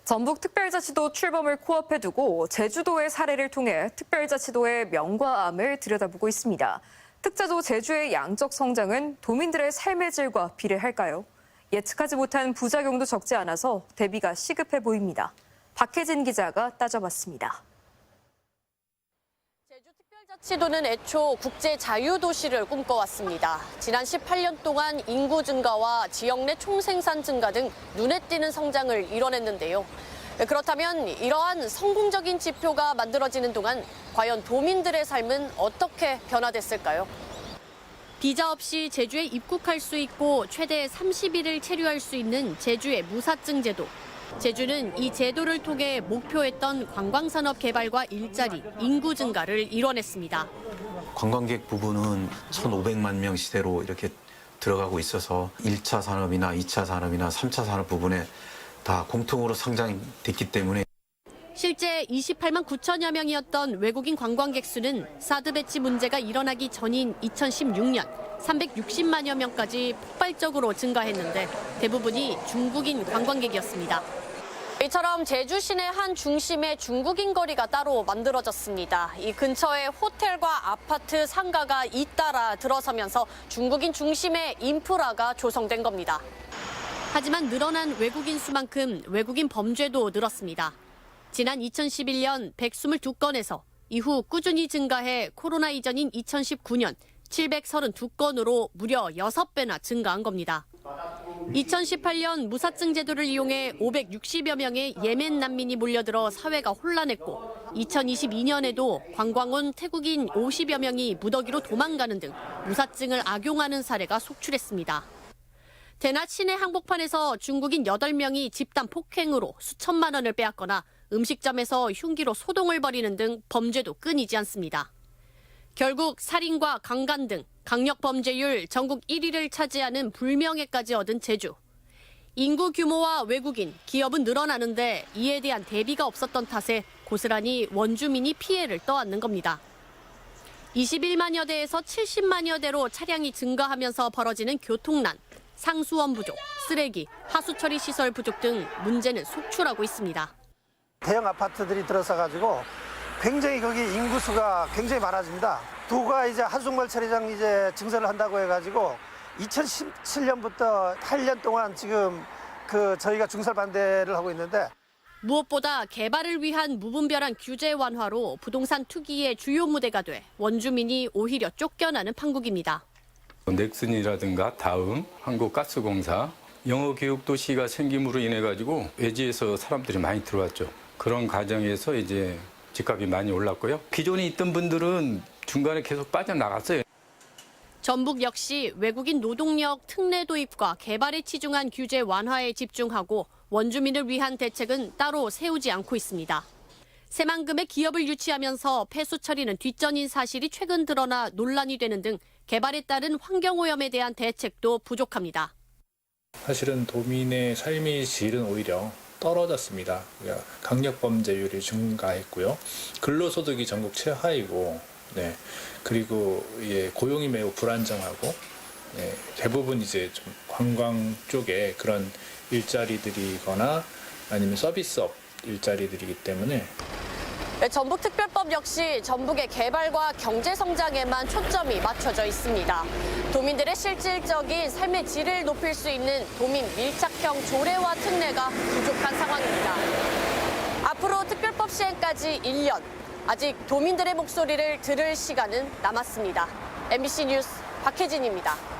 전북특별자치도 출범을 코앞에 두고 제주도의 사례를 통해 특별자치도의 명과 암을 들여다보고 있습니다. 특자도 제주의 양적 성장은 도민들의 삶의 질과 비례할까요? 예측하지 못한 부작용도 적지 않아서 대비가 시급해 보입니다. 박혜진 기자가 따져봤습니다. 제주특별자치도는 애초 국제 자유도시를 꿈꿔왔습니다. 지난 18년 동안 인구 증가와 지역 내 총생산 증가 등 눈에 띄는 성장을 이뤄냈는데요. 그렇다면 이러한 성공적인 지표가 만들어지는 동안 과연 도민들의 삶은 어떻게 변화됐을까요? 비자 없이 제주에 입국할 수 있고 최대 30일을 체류할 수 있는 제주의 무사증 제도. 제주는 이 제도를 통해 목표했던 관광산업 개발과 일자리, 인구 증가를 이뤄냈습니다. 관광객 부분은 1,500만 명 시대로 이렇게 들어가고 있어서 1차 산업이나 2차 산업이나 3차 산업 부분에 다 공통으로 성장됐기 때문에 실제 28만 9천여 명이었던 외국인 관광객 수는 사드 배치 문제가 일어나기 전인 2016년 360만여 명까지 폭발적으로 증가했는데 대부분이 중국인 관광객이었습니다. 이처럼 제주 시내 한 중심에 중국인 거리가 따로 만들어졌습니다. 이 근처에 호텔과 아파트, 상가가 잇따라 들어서면서 중국인 중심의 인프라가 조성된 겁니다. 하지만 늘어난 외국인 수만큼 외국인 범죄도 늘었습니다. 지난 2011년 122건에서 이후 꾸준히 증가해 코로나 이전인 2019년 732건으로 무려 6배나 증가한 겁니다. 2018년 무사증 제도를 이용해 560여 명의 예멘 난민이 몰려들어 사회가 혼란했고 2022년에도 관광 온 태국인 50여 명이 무더기로 도망가는 등 무사증을 악용하는 사례가 속출했습니다. 대낮 시내 한복판에서 중국인 8명이 집단 폭행으로 수천만 원을 빼앗거나 음식점에서 흉기로 소동을 벌이는 등 범죄도 끊이지 않습니다. 결국 살인과 강간 등 강력 범죄율 전국 1위를 차지하는 불명예까지 얻은 제주. 인구 규모와 외국인, 기업은 늘어나는데 이에 대한 대비가 없었던 탓에 고스란히 원주민이 피해를 떠안는 겁니다. 21만여 대에서 70만여 대로 차량이 증가하면서 벌어지는 교통난, 상수원 부족, 쓰레기, 하수처리 시설 부족 등 문제는 속출하고 있습니다. 대형 아파트들이 들어서가지고 굉장히 거기 인구수가 굉장히 많아집니다. 도가 이제 한국말 처리장 이제 증설을 한다고 해가지고 2017년부터 8년 동안 지금 저희가 중설 반대를 하고 있는데 무엇보다 개발을 위한 무분별한 규제 완화로 부동산 투기의 주요 무대가 돼 원주민이 오히려 쫓겨나는 판국입니다. 넥슨이라든가 다음, 한국가스공사, 영어 교육 도시가 생김으로 인해 가지고 외지에서 사람들이 많이 들어왔죠. 그런 과정에서 이제 집값이 많이 올랐고요. 기존에 있던 분들은 중간에 계속 빠져나갔어요. 전북 역시 외국인 노동력 특례 도입과 개발에 치중한 규제 완화에 집중하고 원주민을 위한 대책은 따로 세우지 않고 있습니다. 새만금의 기업을 유치하면서 폐수 처리는 뒷전인 사실이 최근 드러나 논란이 되는 등 개발에 따른 환경오염에 대한 대책도 부족합니다. 사실은 도민의 삶의 질은 오히려 떨어졌습니다. 강력범죄율이 증가했고요. 근로소득이 전국 최하이고, 그리고 고용이 매우 불안정하고, 대부분 이제 좀 관광 쪽에 그런 일자리들이거나 아니면 서비스업 일자리들이기 때문에. 전북특별법 역시 전북의 개발과 경제 성장에만 초점이 맞춰져 있습니다. 도민들의 실질적인 삶의 질을 높일 수 있는 도민 밀착형 조례와 특례가 부족한 상황입니다. 앞으로 특별법 시행까지 1년, 아직 도민들의 목소리를 들을 시간은 남았습니다. MBC 뉴스 박혜진입니다.